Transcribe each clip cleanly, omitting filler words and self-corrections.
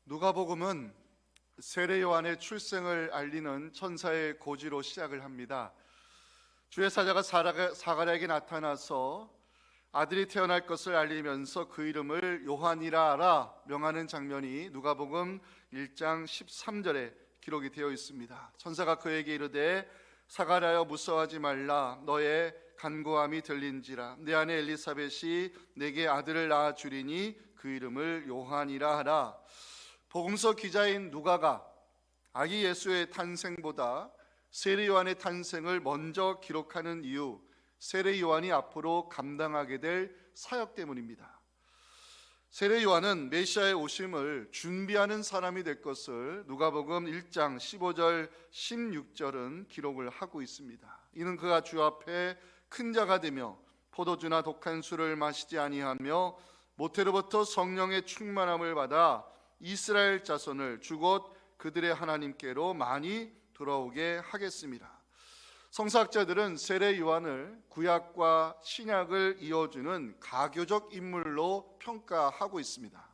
누가복음은 세례 요한의 출생을 알리는 천사의 고지로 시작을 합니다. 주의 사자가 사가랴에게 나타나서 아들이 태어날 것을 알리면서 그 이름을 요한이라 하라 명하는 장면이 누가복음 1장 13절에 기록이 되어 있습니다. 천사가 그에게 이르되 사가랴여 무서워하지 말라, 너의 간구함이 들린지라. 내 아내 엘리사벳이 내게 아들을 낳아 주리니 그 이름을 요한이라 하라. 복음서 기자인 누가가 아기 예수의 탄생보다 세례 요한의 탄생을 먼저 기록하는 이유, 세례 요한이 앞으로 감당하게 될 사역 때문입니다. 세례 요한은 메시아의 오심을 준비하는 사람이 될 것을 누가복음 1장 15절 16절은 기록을 하고 있습니다. 이는 그가 주 앞에 큰 자가 되며 포도주나 독한 술을 마시지 아니하며 모태로부터 성령의 충만함을 받아 이스라엘 자손을 주곧 그들의 하나님께로 많이 돌아오게 하겠습니다. 성서학자들은 세례 요한을 구약과 신약을 이어주는 가교적 인물로 평가하고 있습니다.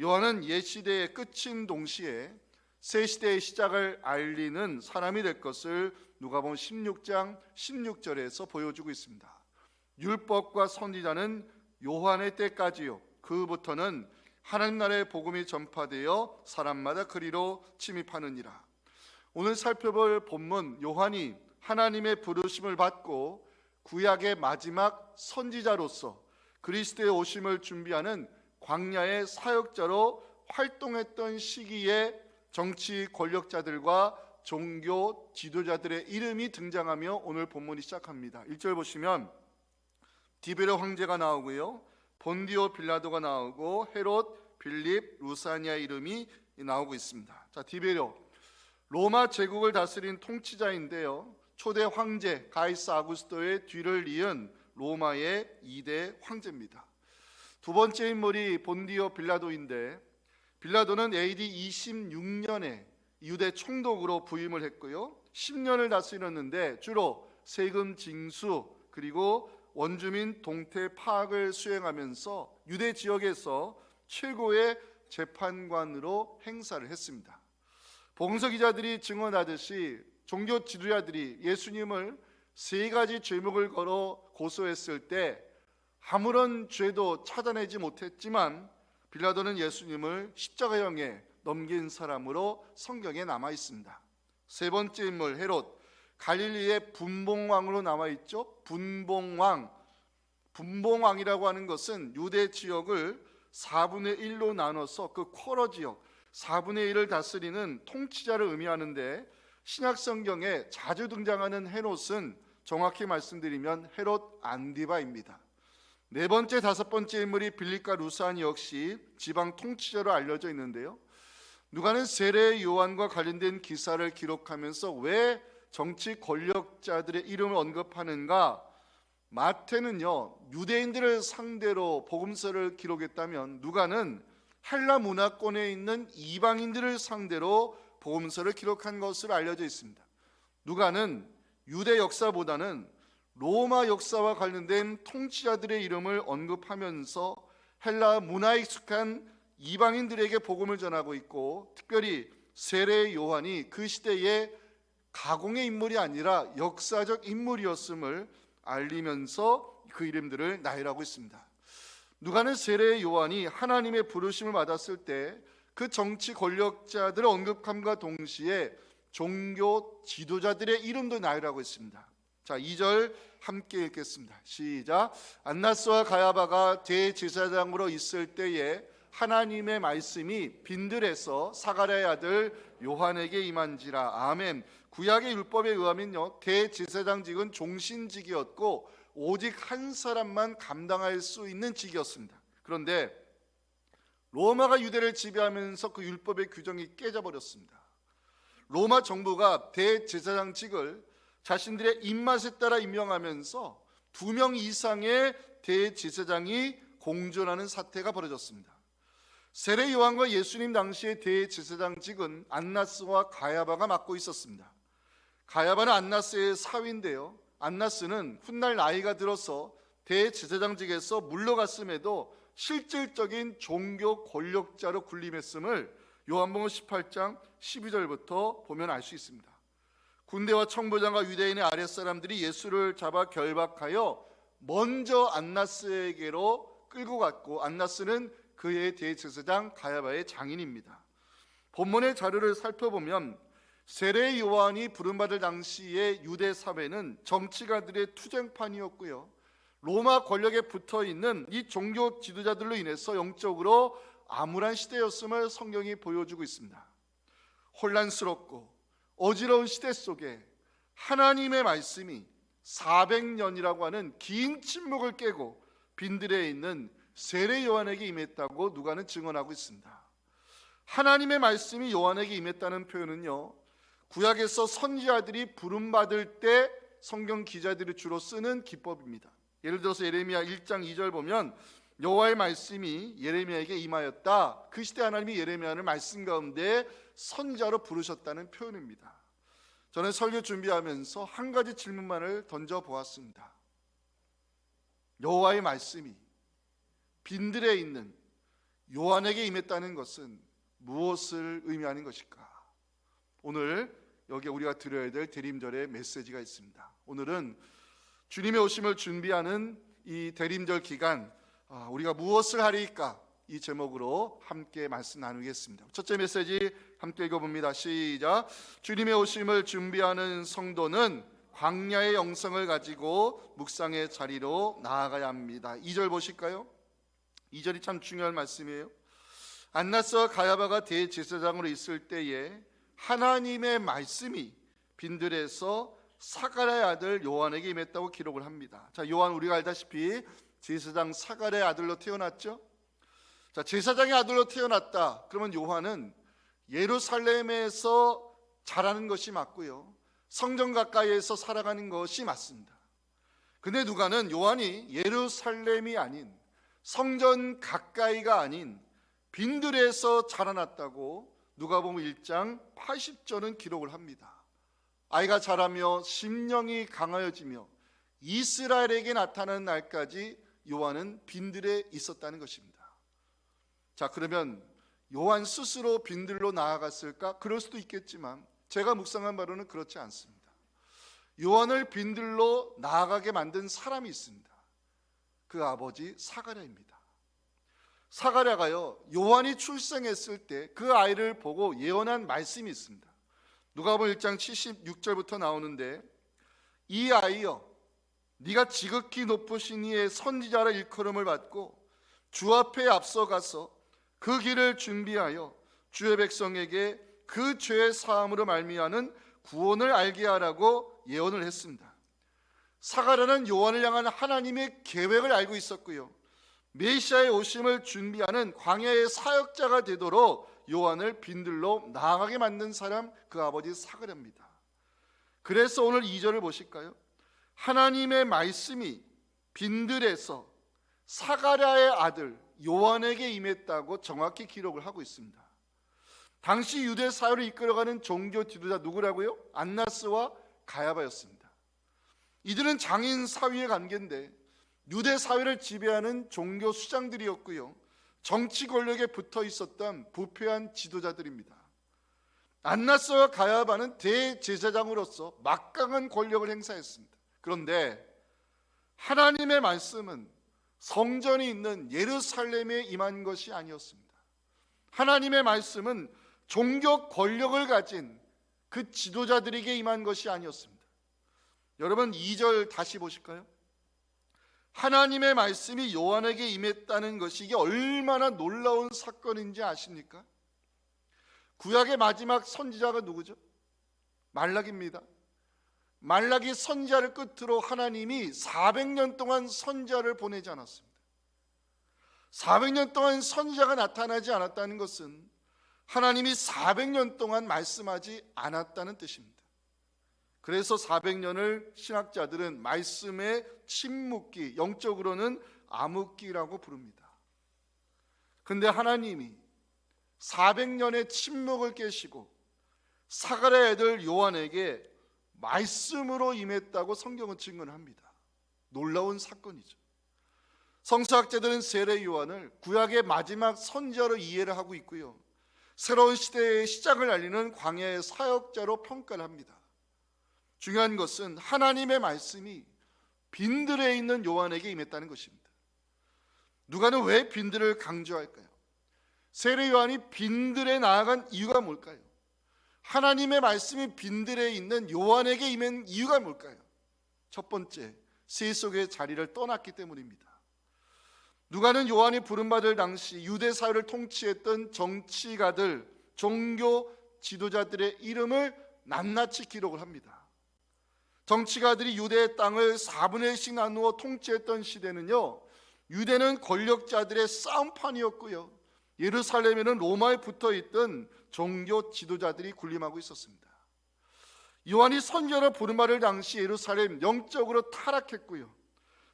요한은 옛 시대의 끝인 동시에 새 시대의 시작을 알리는 사람이 될 것을 누가복음 16장 16절에서 보여주고 있습니다. 율법과 선지자는 요한의 때까지요, 그부터는 하나님 나라의 복음이 전파되어 사람마다 그리로 침입하느니라. 오늘 살펴볼 본문, 요한이 하나님의 부르심을 받고 구약의 마지막 선지자로서 그리스도의 오심을 준비하는 광야의 사역자로 활동했던 시기에 정치 권력자들과 종교 지도자들의 이름이 등장하며 오늘 본문이 시작합니다. 1절 보시면 디베르 황제가 나오고요, 본디오 빌라도가 나오고 헤롯, 빌립, 루사니아 이름이 나오고 있습니다. 자, 디베르 로마 제국을 다스린 통치자인데요, 초대 황제 가이사 아구스토의 뒤를 이은 로마의 2대 황제입니다. 두 번째 인물이 본디오 빌라도인데, 빌라도는 AD 26년에 유대 총독으로 부임을 했고요, 10년을 다스렸는데 주로 세금 징수 그리고 원주민 동태 파악을 수행하면서 유대 지역에서 최고의 재판관으로 행사를 했습니다. 복음서 기자들이 증언하듯이 종교 지도자들이 예수님을 세 가지 죄목을 걸어 고소했을 때 아무런 죄도 찾아내지 못했지만 빌라도는 예수님을 십자가형에 넘긴 사람으로 성경에 남아 있습니다. 세 번째 인물 헤롯, 갈릴리의 분봉왕으로 남아 있죠. 분봉왕이라고 하는 것은 유대 지역을 4분의 1로 나눠서 그 쿼러 지역 4분의 1을 다스리는 통치자를 의미하는데, 신약 성경에 자주 등장하는 헤롯은 정확히 말씀드리면 헤롯 안디바입니다. 네 번째, 다섯 번째 인물이 빌립과 루사니 역시 지방 통치자로 알려져 있는데요, 누가는 세례 요한과 관련된 기사를 기록하면서 왜 정치 권력자들의 이름을 언급하는가? 마태는요, 유대인들을 상대로 복음서를 기록했다면 누가는 헬라 문화권에 있는 이방인들을 상대로 복음서를 기록한 것으로 알려져 있습니다. 누가는 유대 역사보다는 로마 역사와 관련된 통치자들의 이름을 언급하면서 헬라 문화에 익숙한 이방인들에게 복음을 전하고 있고, 특별히 세례 요한이 그 시대의 가공의 인물이 아니라 역사적 인물이었음을 알리면서 그 이름들을 나열하고 있습니다. 누가는 세례 요한이 하나님의 부르심을 받았을 때 그 정치 권력자들을 언급함과 동시에 종교 지도자들의 이름도 나열하고 있습니다. 자, 2절 함께 읽겠습니다. 시작. 안나스와 가야바가 대제사장으로 있을 때에 하나님의 말씀이 빈들에서 사가랴의 아들 요한에게 임한지라. 아멘. 구약의 율법에 의하면요, 대제사장직은 종신직이었고 오직 한 사람만 감당할 수 있는 직이었습니다. 그런데 로마가 유대를 지배하면서 그 율법의 규정이 깨져버렸습니다. 로마 정부가 대제사장직을 자신들의 입맛에 따라 임명하면서 2명 이상의 대제사장이 공존하는 사태가 벌어졌습니다. 세례 요한과 예수님 당시의 대제사장직은 안나스와 가야바가 맡고 있었습니다. 가야바는 안나스의 사위인데요, 안나스는 훗날 나이가 들어서 대제사장직에서 물러갔음에도 실질적인 종교 권력자로 군림했음을 요한복음 18장 12절부터 보면 알 수 있습니다. 군대와 청부장과 유대인의 아랫사람들이 예수를 잡아 결박하여 먼저 안나스에게로 끌고 갔고, 안나스는 그의 대제사장 가야바의 장인입니다. 본문의 자료를 살펴보면 세례 요한이 부름받을 당시의 유대 사회는 정치가들의 투쟁판이었고요, 로마 권력에 붙어있는 이 종교 지도자들로 인해서 영적으로 암울한 시대였음을 성경이 보여주고 있습니다. 혼란스럽고 어지러운 시대 속에 하나님의 말씀이 400년이라고 하는 긴 침묵을 깨고 빈들에 있는 세례 요한에게 임했다고 누가는 증언하고 있습니다. 하나님의 말씀이 요한에게 임했다는 표현은요, 구약에서 선지자들이 부름받을 때 성경 기자들이 주로 쓰는 기법입니다. 예를 들어서 예레미야 1장 2절 보면 여호와의 말씀이 예레미야에게 임하였다. 그 시대 하나님이 예레미야를 말씀 가운데 선지자로 부르셨다는 표현입니다. 저는 설교 준비하면서 한 가지 질문만을 던져보았습니다. 여호와의 말씀이 빈들에 있는 요한에게 임했다는 것은 무엇을 의미하는 것일까? 오늘 여기 우리가 들어야 될 대림절의 메시지가 있습니다. 오늘은 주님의 오심을 준비하는 이 대림절 기간, 우리가 무엇을 하리까? 이 제목으로 함께 말씀 나누겠습니다. 첫째 메시지 함께 읽어봅니다. 시작. 주님의 오심을 준비하는 성도는 광야의 영성을 가지고 묵상의 자리로 나아가야 합니다. 2절 보실까요? 2절이 참 중요한 말씀이에요. 안나스와 가야바가 대제사장으로 있을 때에 하나님의 말씀이 빈들에서 사가랴의 아들 요한에게 임했다고 기록을 합니다. 자, 요한 우리가 알다시피 제사장 사가랴의 아들로 태어났죠. 자, 제사장의 아들로 태어났다. 그러면 요한은 예루살렘에서 자라는 것이 맞고요, 성전 가까이에서 살아가는 것이 맞습니다. 근데 누가는 요한이 예루살렘이 아닌, 성전 가까이가 아닌 빈들에서 자라났다고 누가복음 1장 80절은 기록을 합니다. 아이가 자라며 심령이 강하여지며 이스라엘에게 나타나는 날까지 요한은 빈들에 있었다는 것입니다. 자, 그러면 요한 스스로 빈들로 나아갔을까? 그럴 수도 있겠지만 제가 묵상한 바로는 그렇지 않습니다. 요한을 빈들로 나아가게 만든 사람이 있습니다. 그 아버지 사가랴입니다. 사가랴가요, 요한이 출생했을 때 그 아이를 보고 예언한 말씀이 있습니다. 누가복음 1장 76절부터 나오는데, 이 아이여, 네가 지극히 높으신 이의 선지자라 일컬음을 받고 주 앞에 앞서가서 그 길을 준비하여 주의 백성에게 그 죄의 사함으로 말미암은 구원을 알게 하라고 예언을 했습니다. 사가랴는 요한을 향한 하나님의 계획을 알고 있었고요, 메시아의 오심을 준비하는 광야의 사역자가 되도록 요한을 빈들로 나아가게 만든 사람, 그 아버지 사가랴입니다. 그래서 오늘 2절을 보실까요? 하나님의 말씀이 빈들에서 사가랴의 아들 요한에게 임했다고 정확히 기록을 하고 있습니다. 당시 유대 사회를 이끌어가는 종교 지도자 누구라고요? 안나스와 가야바였습니다. 이들은 장인 사위의 관계인데 유대 사회를 지배하는 종교 수장들이었고요, 정치 권력에 붙어 있었던 부패한 지도자들입니다. 안나스와 가야바는 대제사장으로서 막강한 권력을 행사했습니다. 그런데 하나님의 말씀은 성전이 있는 예루살렘에 임한 것이 아니었습니다. 하나님의 말씀은 종교 권력을 가진 그 지도자들에게 임한 것이 아니었습니다. 여러분 2절 다시 보실까요? 하나님의 말씀이 요한에게 임했다는 것이 이게 얼마나 놀라운 사건인지 아십니까? 구약의 마지막 선지자가 누구죠? 말라기입니다. 말라기 선지자를 끝으로 하나님이 400년 동안 선지자를 보내지 않았습니다. 400년 동안 선지자가 나타나지 않았다는 것은 하나님이 400년 동안 말씀하지 않았다는 뜻입니다. 그래서 400년을 신학자들은 말씀의 침묵기, 영적으로는 암흑기라고 부릅니다. 근데 하나님이 400년의 침묵을 깨시고 사가랴의 아들 요한에게 말씀으로 임했다고 성경은 증언합니다. 놀라운 사건이죠. 성서학자들은 세례 요한을 구약의 마지막 선지자로 이해를 하고 있고요, 새로운 시대의 시작을 알리는 광야의 사역자로 평가를 합니다. 중요한 것은 하나님의 말씀이 빈들에 있는 요한에게 임했다는 것입니다. 누가는 왜 빈들을 강조할까요? 세례 요한이 빈들에 나아간 이유가 뭘까요? 하나님의 말씀이 빈들에 있는 요한에게 임한 이유가 뭘까요? 첫 번째, 세속의 자리를 떠났기 때문입니다. 누가는 요한이 부름받을 당시 유대 사회를 통치했던 정치가들, 종교 지도자들의 이름을 낱낱이 기록을 합니다. 정치가들이 유대의 땅을 4분의 1씩 나누어 통치했던 시대는요, 유대는 권력자들의 싸움판이었고요, 예루살렘에는 로마에 붙어있던 종교 지도자들이 군림하고 있었습니다. 요한이 선지자로 부름받을 당시 예루살렘 영적으로 타락했고요,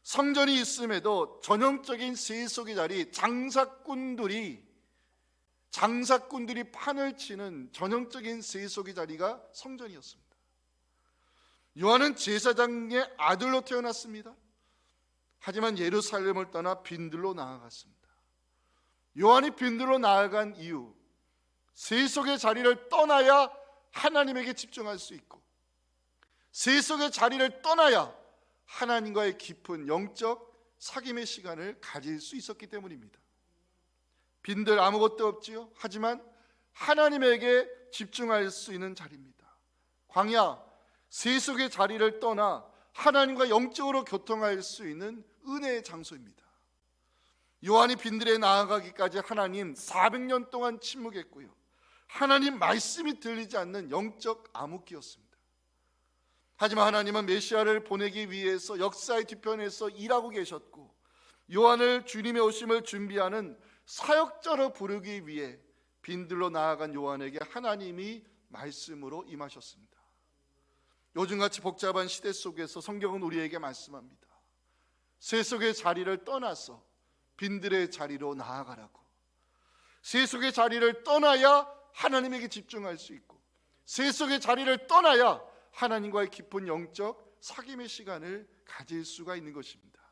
성전이 있음에도 전형적인 세속의 자리, 장사꾼들이 판을 치는 전형적인 세속의 자리가 성전이었습니다. 요한은 제사장의 아들로 태어났습니다. 하지만 예루살렘을 떠나 빈들로 나아갔습니다. 요한이 빈들로 나아간 이유, 세속의 자리를 떠나야 하나님에게 집중할 수 있고, 세속의 자리를 떠나야 하나님과의 깊은 영적 사귐의 시간을 가질 수 있었기 때문입니다. 빈들 아무것도 없지요. 하지만 하나님에게 집중할 수 있는 자리입니다. 광야, 세속의 자리를 떠나 하나님과 영적으로 교통할 수 있는 은혜의 장소입니다. 요한이 빈들에 나아가기까지 하나님 400년 동안 침묵했고요, 하나님 말씀이 들리지 않는 영적 암흑기였습니다. 하지만 하나님은 메시아를 보내기 위해서 역사의 뒤편에서 일하고 계셨고, 요한을 주님의 오심을 준비하는 사역자로 부르기 위해 빈들로 나아간 요한에게 하나님이 말씀으로 임하셨습니다. 요즘같이 복잡한 시대 속에서 성경은 우리에게 말씀합니다. 세속의 자리를 떠나서 빈들의 자리로 나아가라고. 세속의 자리를 떠나야 하나님에게 집중할 수 있고, 세속의 자리를 떠나야 하나님과의 깊은 영적 사귐의 시간을 가질 수가 있는 것입니다.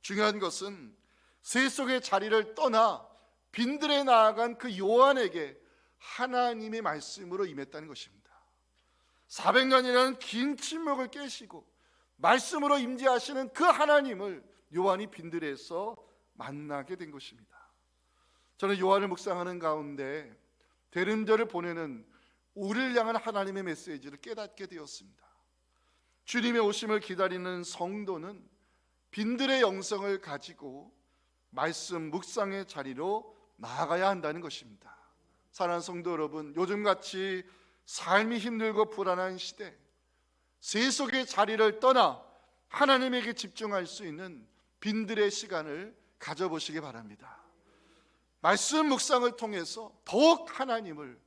중요한 것은 세속의 자리를 떠나 빈들에 나아간 그 요한에게 하나님의 말씀으로 임했다는 것입니다. 400년이라는 긴 침묵을 깨시고 말씀으로 임재하시는 그 하나님을 요한이 빈들에서 만나게 된 것입니다. 저는 요한을 묵상하는 가운데 대림절을 보내는 우리를 향한 하나님의 메시지를 깨닫게 되었습니다. 주님의 오심을 기다리는 성도는 빈들의 영성을 가지고 말씀 묵상의 자리로 나아가야 한다는 것입니다. 사랑하는 성도 여러분, 요즘같이 삶이 힘들고 불안한 시대, 세속의 자리를 떠나 하나님에게 집중할 수 있는 빈들의 시간을 가져보시기 바랍니다. 말씀 묵상을 통해서 더욱 하나님을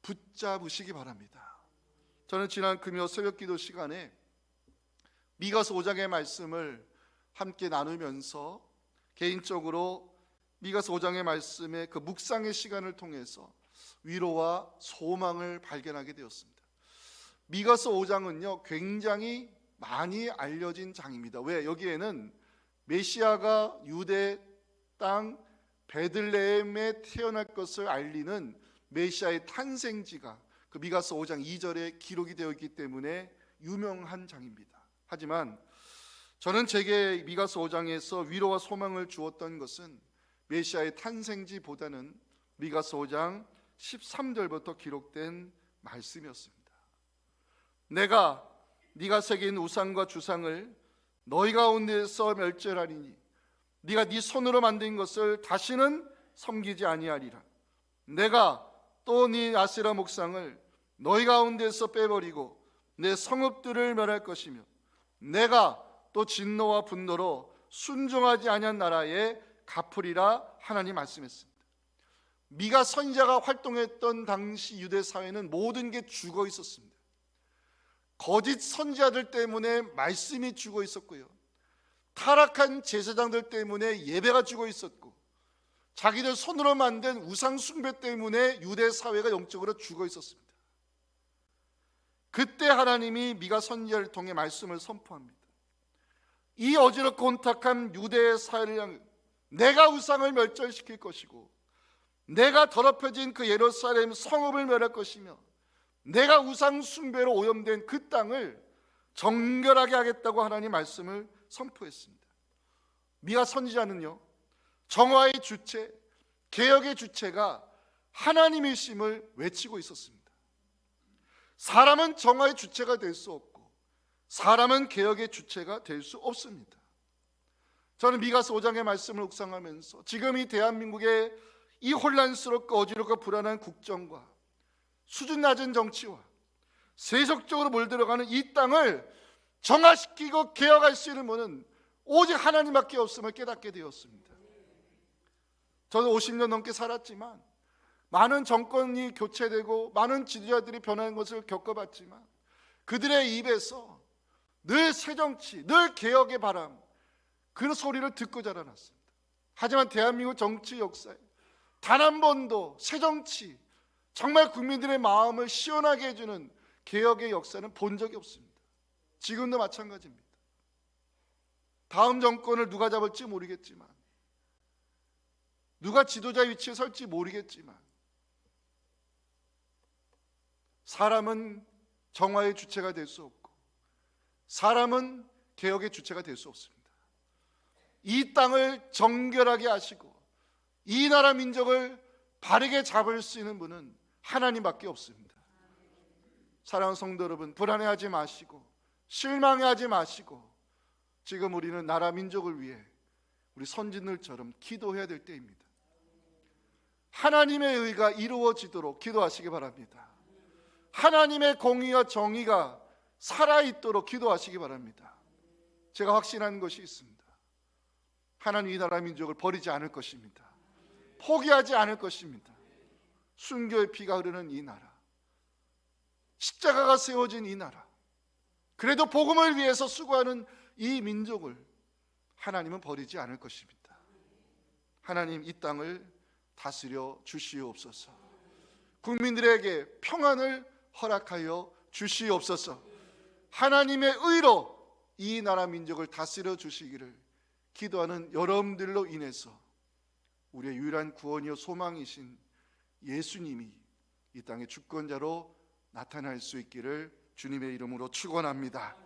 붙잡으시기 바랍니다. 저는 지난 금요 새벽기도 시간에 미가서 5장의 말씀을 함께 나누면서 개인적으로 미가서 5장의 말씀의 그 묵상의 시간을 통해서 위로와 소망을 발견하게 되었습니다. 미가서 5장은요 굉장히 많이 알려진 장입니다. 왜? 여기에는 메시아가 유대 땅 베들레헴에 태어날 것을 알리는 메시아의 탄생지가 그 미가서 5장 2절에 기록이 되어 있기 때문에 유명한 장입니다. 하지만 저는 제게 미가서 5장에서 위로와 소망을 주었던 것은 메시아의 탄생지보다는 미가서 5장 13절부터 기록된 말씀이었습니다. 내가 네가 새긴 우상과 주상을 너희 가운데서 멸절하리니 네가 네 손으로 만든 것을 다시는 섬기지 아니하리라. 내가 또 네 아세라 목상을 너희 가운데서 빼버리고 내 성읍들을 멸할 것이며 내가 또 진노와 분노로 순종하지 아니한 나라에 갚으리라 하나님 말씀했습니다. 미가 선지자가 활동했던 당시 유대 사회는 모든 게 죽어 있었습니다. 거짓 선지자들 때문에 말씀이 죽어 있었고요, 타락한 제사장들 때문에 예배가 죽어 있었고, 자기들 손으로 만든 우상 숭배 때문에 유대 사회가 영적으로 죽어 있었습니다. 그때 하나님이 미가 선지자를 통해 말씀을 선포합니다. 이 어지럽고 혼탁한 유대의 사회를 향해 내가 우상을 멸절시킬 것이고, 내가 더럽혀진 그 예루살렘 성읍을 멸할 것이며, 내가 우상 숭배로 오염된 그 땅을 정결하게 하겠다고 하나님 말씀을 선포했습니다. 미가 선지자는요, 정화의 주체, 개혁의 주체가 하나님이심을 외치고 있었습니다. 사람은 정화의 주체가 될 수 없고 사람은 개혁의 주체가 될 수 없습니다. 저는 미가서 5장의 말씀을 묵상하면서 지금 이 대한민국의 이 혼란스럽고 어지럽고 불안한 국정과 수준 낮은 정치와 세속적으로 몰들어가는 이 땅을 정화시키고 개혁할 수 있는 분은 오직 하나님밖에 없음을 깨닫게 되었습니다. 저는 50년 넘게 살았지만, 많은 정권이 교체되고 많은 지도자들이 변하는 것을 겪어봤지만, 그들의 입에서 늘 새정치, 늘 개혁의 바람, 그 소리를 듣고 자라났습니다. 하지만 대한민국 정치 역사에 단 한 번도 새정치, 정말 국민들의 마음을 시원하게 해주는 개혁의 역사는 본 적이 없습니다. 지금도 마찬가지입니다. 다음 정권을 누가 잡을지 모르겠지만, 누가 지도자 위치에 설지 모르겠지만, 사람은 정화의 주체가 될 수 없고 사람은 개혁의 주체가 될 수 없습니다. 이 땅을 정결하게 하시고 이 나라 민족을 바르게 잡을 수 있는 분은 하나님밖에 없습니다. 사랑하는 성도 여러분, 불안해하지 마시고 실망하지 마시고 지금 우리는 나라 민족을 위해 우리 선진들처럼 기도해야 될 때입니다. 하나님의 의가 이루어지도록 기도하시기 바랍니다. 하나님의 공의와 정의가 살아있도록 기도하시기 바랍니다. 제가 확신하는 것이 있습니다. 하나님 이 나라 민족을 버리지 않을 것입니다. 포기하지 않을 것입니다. 순교의 피가 흐르는 이 나라, 십자가가 세워진 이 나라, 그래도 복음을 위해서 수고하는 이 민족을 하나님은 버리지 않을 것입니다. 하나님 이 땅을 다스려 주시옵소서. 국민들에게 평안을 허락하여 주시옵소서. 하나님의 의로 이 나라 민족을 다스려 주시기를 기도하는 여러분들로 인해서 우리의 유일한 구원이요 소망이신 예수님이 이 땅의 주권자로 나타날 수 있기를 주님의 이름으로 축원합니다.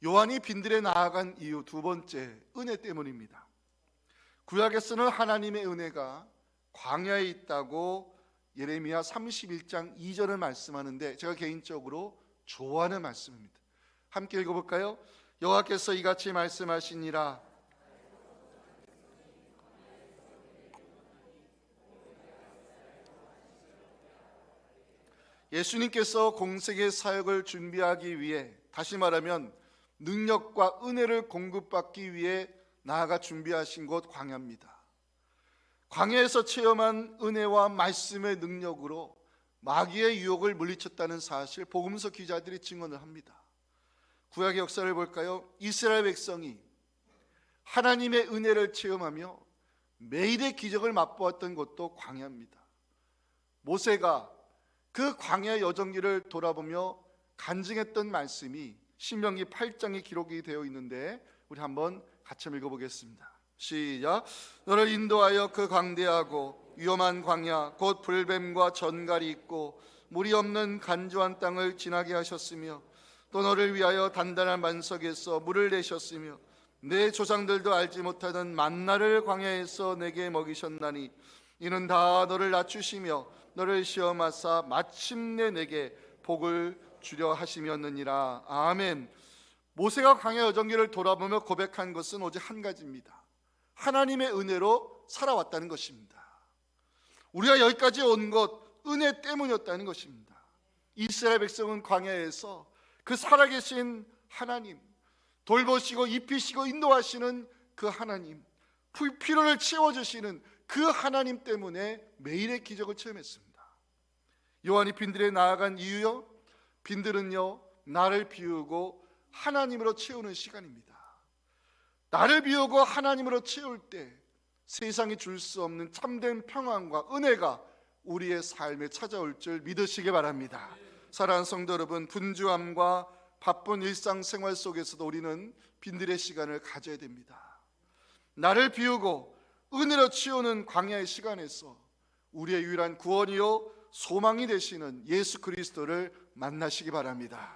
요한이 빈들에 나아간 이유 두 번째, 은혜 때문입니다. 구약에서는 하나님의 은혜가 광야에 있다고 예레미야 31장 2절을 말씀하는데, 제가 개인적으로 좋아하는 말씀입니다. 함께 읽어볼까요? 여호와께서 이같이 말씀하시니라. 예수님께서 공생의 사역을 준비하기 위해, 다시 말하면 능력과 은혜를 공급받기 위해 나아가 준비하신 곳 광야입니다. 광야에서 체험한 은혜와 말씀의 능력으로 마귀의 유혹을 물리쳤다는 사실, 복음서 기자들이 증언을 합니다. 구약의 역사를 볼까요? 이스라엘 백성이 하나님의 은혜를 체험하며 매일의 기적을 맛보았던 곳도 광야입니다. 모세가 그 광야 여정기를 돌아보며 간증했던 말씀이 신명기 8장에 기록이 되어 있는데, 우리 한번 같이 읽어보겠습니다. 시작. 너를 인도하여 그 광대하고 위험한 광야 곧 불뱀과 전갈이 있고 물이 없는 간조한 땅을 지나게 하셨으며, 또 너를 위하여 단단한 반석에서 물을 내셨으며, 내 조상들도 알지 못하던 만나를 광야에서 내게 먹이셨나니, 이는 다 너를 낮추시며 너를 시험하사 마침내 내게 복을 주려 하심이었느니라. 아멘. 모세가 광야 여정기를 돌아보며 고백한 것은 오직 한 가지입니다. 하나님의 은혜로 살아왔다는 것입니다. 우리가 여기까지 온 것 은혜 때문이었다는 것입니다. 이스라엘 백성은 광야에서 그 살아계신 하나님, 돌보시고 입히시고 인도하시는 그 하나님, 피로를 채워주시는 그 하나님 때문에 매일의 기적을 체험했습니다. 요한이 빈들에 나아간 이유요, 빈들은요 나를 비우고 하나님으로 채우는 시간입니다. 나를 비우고 하나님으로 채울 때 세상이 줄 수 없는 참된 평안과 은혜가 우리의 삶에 찾아올 줄 믿으시기 바랍니다. 사랑하는 성도 여러분, 분주함과 바쁜 일상생활 속에서도 우리는 빈들의 시간을 가져야 됩니다. 나를 비우고 은혜로 치우는 광야의 시간에서 우리의 유일한 구원이요 소망이 되시는 예수 그리스도를 만나시기 바랍니다.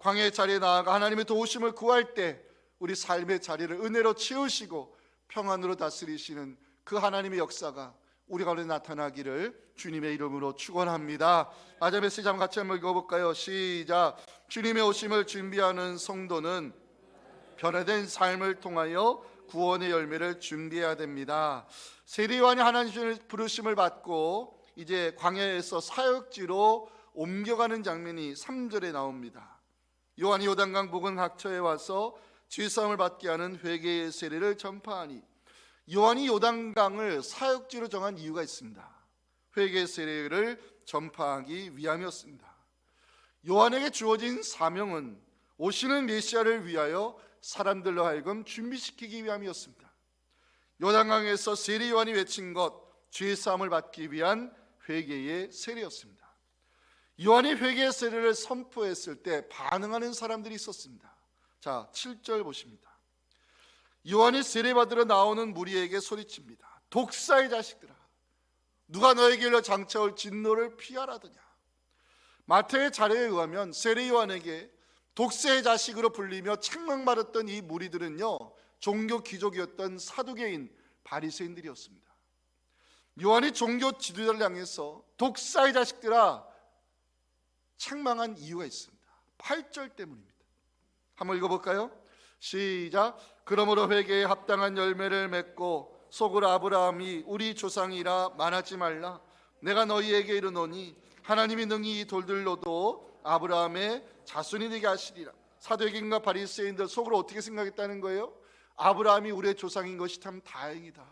광야의 자리에 나아가 하나님의 도우심을 구할 때 우리 삶의 자리를 은혜로 채우시고 평안으로 다스리시는 그 하나님의 역사가 우리 가운데 나타나기를 주님의 이름으로 축원합니다. 아자 메시지 한번 같이 한번 읽어볼까요? 시작. 주님의 오심을 준비하는 성도는 변화된 삶을 통하여 구원의 열매를 준비해야 됩니다. 세례 요한이 하나님의 부르심을 받고 이제 광야에서 사역지로 옮겨가는 장면이 3절에 나옵니다. 요한이 요단강 부근 각처에 와서 죄사함을 받게 하는 회개의 세례를 전파하니, 요한이 요단강을 사역지로 정한 이유가 있습니다. 회개의 세례를 전파하기 위함이었습니다. 요한에게 주어진 사명은 오시는 메시아를 위하여 사람들로 하여금 준비시키기 위함이었습니다. 요단강에서 세례 요한이 외친 것, 죄사함을 받기 위한 회개의 세례였습니다. 요한이 회개의 세례를 선포했을 때 반응하는 사람들이 있었습니다. 자, 7절 보십니다. 요한이 세례받으러 나오는 무리에게 소리칩니다. 독사의 자식들아, 누가 너에게 일러 장차올 진노를 피하라더냐. 마태의 자료에 의하면 세례 요한에게 독사의 자식으로 불리며 책망받았던 이 무리들은요, 종교 귀족이었던 사두개인 바리새인들이었습니다. 요한이 종교 지도자를 향해서 독사의 자식들아 책망한 이유가 있습니다. 8절 때문입니다. 한번 읽어볼까요? 시작. 그러므로 회개에 합당한 열매를 맺고 속으로 아브라함이 우리 조상이라 말하지 말라. 내가 너희에게 이르노니 하나님이 능히 이 돌들로도 아브라함의 자손이 되게 하시리라. 사두개인과 바리새인들 속으로 어떻게 생각했다는 거예요? 아브라함이 우리의 조상인 것이 참 다행이다.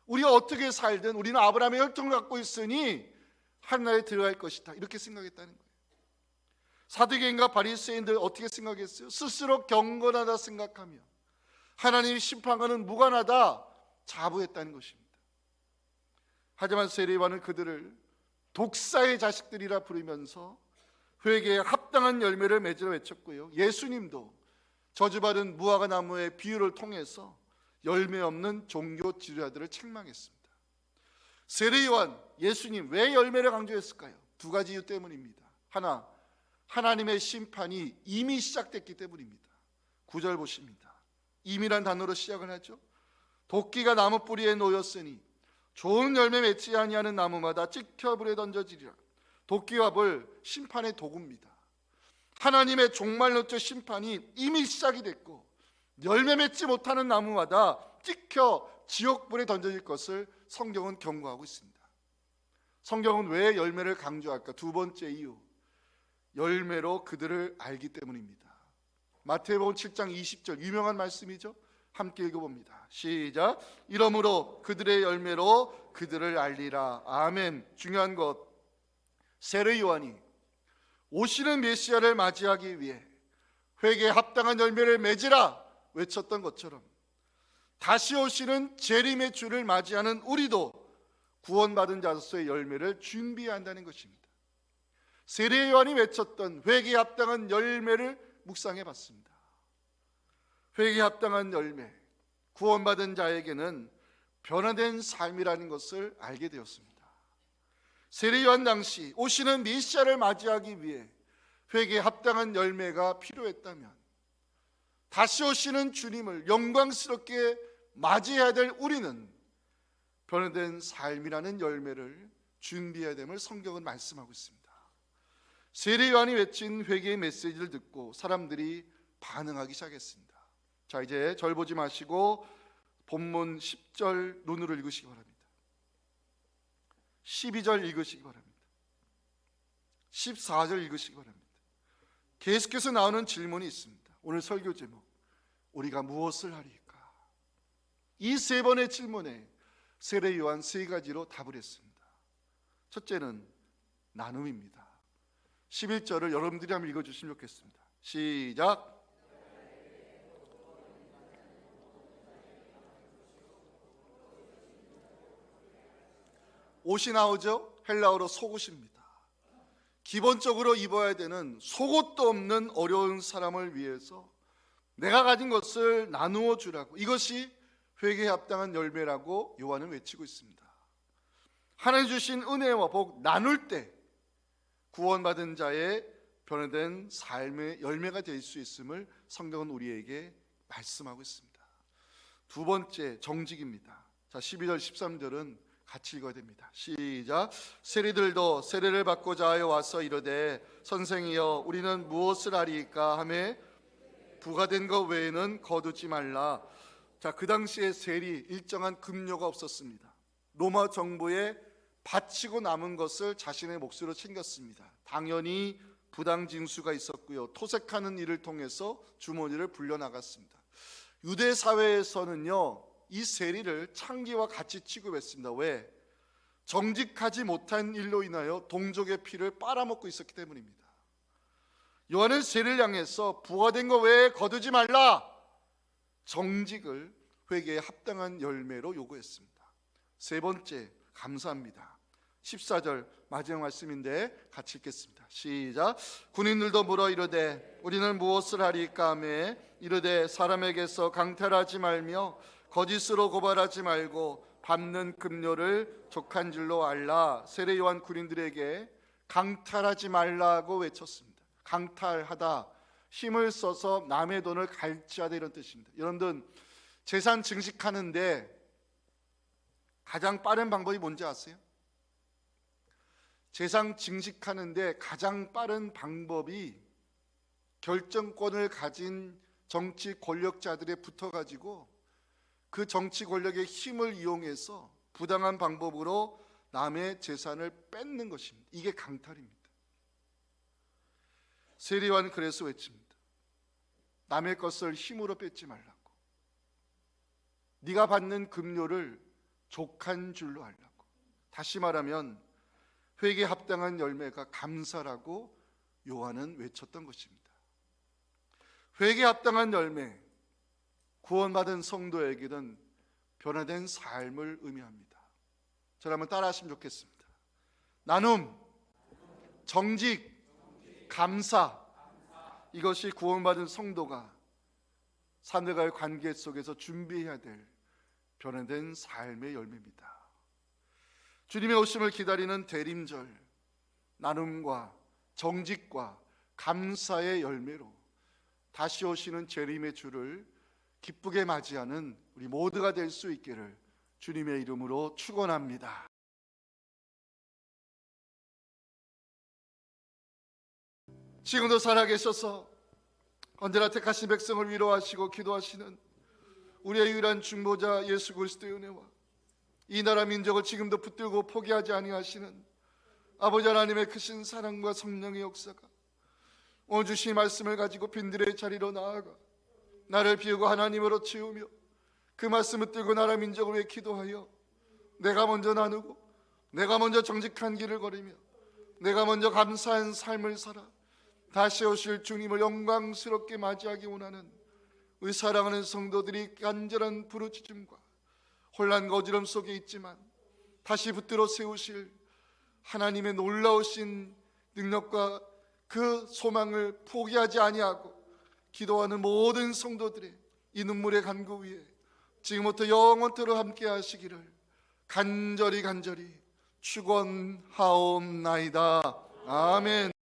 우리가 어떻게 살든 우리는 아브라함의 혈통을 갖고 있으니 하늘나라에 들어갈 것이다. 이렇게 생각했다는 거예요. 사두개인과 바리새인들 어떻게 생각했어요? 스스로 경건하다 생각하며 하나님의 심판과는 무관하다 자부했다는 것입니다. 하지만 세례 요한은 그들을 독사의 자식들이라 부르면서 회개에 합당한 열매를 맺으라 외쳤고요, 예수님도 저주받은 무화과 나무의 비유를 통해서 열매 없는 종교 지도자들을 책망했습니다. 세례 요한, 예수님 왜 열매를 강조했을까요? 두 가지 이유 때문입니다. 하나, 하나님의 심판이 이미 시작됐기 때문입니다. 9절 보십니다. 이미란 단어로 시작을 하죠. 도끼가 나무 뿌리에 놓였으니 좋은 열매 맺지 아니하는 나무마다 찍혀 불에 던져지리라. 도끼와 불, 심판의 도구입니다. 하나님의 종말론적 심판이 이미 시작이 됐고 열매 맺지 못하는 나무마다 찍혀 지옥불에 던져질 것을 성경은 경고하고 있습니다. 성경은 왜 열매를 강조할까? 두 번째 이유, 열매로 그들을 알기 때문입니다. 마태복음 7장 20절 유명한 말씀이죠. 함께 읽어봅니다. 시작. 이러므로 그들의 열매로 그들을 알리라. 아멘. 중요한 것, 세례 요한이 오시는 메시아를 맞이하기 위해 회개에 합당한 열매를 맺으라 외쳤던 것처럼 다시 오시는 재림의 주를 맞이하는 우리도 구원받은 자로서의 열매를 준비해야 한다는 것입니다. 세례 요한이 외쳤던 회개에 합당한 열매를 묵상해 봤습니다. 회개에 합당한 열매, 구원받은 자에게는 변화된 삶이라는 것을 알게 되었습니다. 세례 요한 당시 오시는 메시아를 맞이하기 위해 회개에 합당한 열매가 필요했다면 다시 오시는 주님을 영광스럽게 맞이해야 될 우리는 변화된 삶이라는 열매를 준비해야 됨을 성경은 말씀하고 있습니다. 세례 요한이 외친 회개의 메시지를 듣고 사람들이 반응하기 시작했습니다. 자, 이제 절 보지 마시고 본문 10절 눈으로 읽으시기 바랍니다. 12절 읽으시기 바랍니다. 14절 읽으시기 바랍니다. 계속해서 나오는 질문이 있습니다. 오늘 설교 제목, 우리가 무엇을 하리까? 이 세 번의 질문에 세례 요한 세 가지로 답을 했습니다. 첫째는 나눔입니다. 11절을 여러분들이 한번 읽어주시면 좋겠습니다. 시작. 옷이 나오죠? 헬라어로 속옷입니다. 기본적으로 입어야 되는 속옷도 없는 어려운 사람을 위해서 내가 가진 것을 나누어 주라고. 이것이 회개에 합당한 열매라고 요한은 외치고 있습니다. 하나님 주신 은혜와 복 나눌 때 구원받은 자의 변화된 삶의 열매가 될 수 있음을 성경은 우리에게 말씀하고 있습니다. 두 번째, 정직입니다. 자, 12절 13절은 같이 읽어야 됩니다. 시작. 세리들도 세례를 받고자 하여 와서 이르되 선생이여 우리는 무엇을 하리이까 하며 부과된 것 외에는 거두지 말라. 자, 그 당시에 세리 일정한 급료가 없었습니다. 로마 정부에 바치고 남은 것을 자신의 몫으로 챙겼습니다. 당연히 부당 징수가 있었고요. 토색하는 일을 통해서 주머니를 불려나갔습니다. 유대 사회에서는요, 이 세리를 창기와 같이 취급했습니다. 왜? 정직하지 못한 일로 인하여 동족의 피를 빨아먹고 있었기 때문입니다. 요한은 세리를 향해서 부과된 것 외에 거두지 말라. 정직을 회개에 합당한 열매로 요구했습니다. 세 번째, 감사합니다. 14절 마지막 말씀인데 같이 읽겠습니다. 시작. 군인들도 물어 이르되 우리는 무엇을 하리까 하며 이르되 사람에게서 강탈하지 말며 거짓으로 고발하지 말고 받는 급료를 족한 줄로 알라. 세례 요한 군인들에게 강탈하지 말라고 외쳤습니다. 강탈하다, 힘을 써서 남의 돈을 갈취하다, 이런 뜻입니다. 여러분들 재산 증식하는데 가장 빠른 방법이 뭔지 아세요? 재산 증식하는데 가장 빠른 방법이 결정권을 가진 정치 권력자들에 붙어가지고 그 정치 권력의 힘을 이용해서 부당한 방법으로 남의 재산을 뺏는 것입니다. 이게 강탈입니다. 세례 요한은 그래서 외칩니다. 남의 것을 힘으로 뺏지 말라고. 네가 받는 급료를 족한 줄로 알라고. 다시 말하면 회개에 합당한 열매가 감사라고 요한은 외쳤던 것입니다. 회개에 합당한 열매, 구원받은 성도에게는 변화된 삶을 의미합니다. 저를 한번 따라 하시면 좋겠습니다. 나눔, 정직, 감사, 이것이 구원받은 성도가 사람들과의 관계 속에서 준비해야 될 변화된 삶의 열매입니다. 주님의 오심을 기다리는 대림절, 나눔과 정직과 감사의 열매로 다시 오시는 재림의 주를 기쁘게 맞이하는 우리 모두가 될 수 있기를 주님의 이름으로 축원합니다. 지금도 살아계셔서 언제나 택하신 백성을 위로하시고 기도하시는 우리의 유일한 중보자 예수 그리스도의 은혜와 이 나라 민족을 지금도 붙들고 포기하지 아니하시는 아버지 하나님의 크신 사랑과 성령의 역사가 오늘 주신 말씀을 가지고 빈들의 자리로 나아가 나를 비우고 하나님으로 채우며 그 말씀을 붙들고 나라 민족을 위해 기도하여 내가 먼저 나누고 내가 먼저 정직한 길을 걸으며 내가 먼저 감사한 삶을 살아 다시 오실 주님을 영광스럽게 맞이하기 원하는 우리 사랑하는 성도들이 간절한 부르짖음과 혼란과 어지럼 속에 있지만 다시 붙들어 세우실 하나님의 놀라우신 능력과 그 소망을 포기하지 아니하고 기도하는 모든 성도들의 이 눈물의 간구 위에 지금부터 영원토록 함께 하시기를 간절히 축원하옵나이다. 아멘.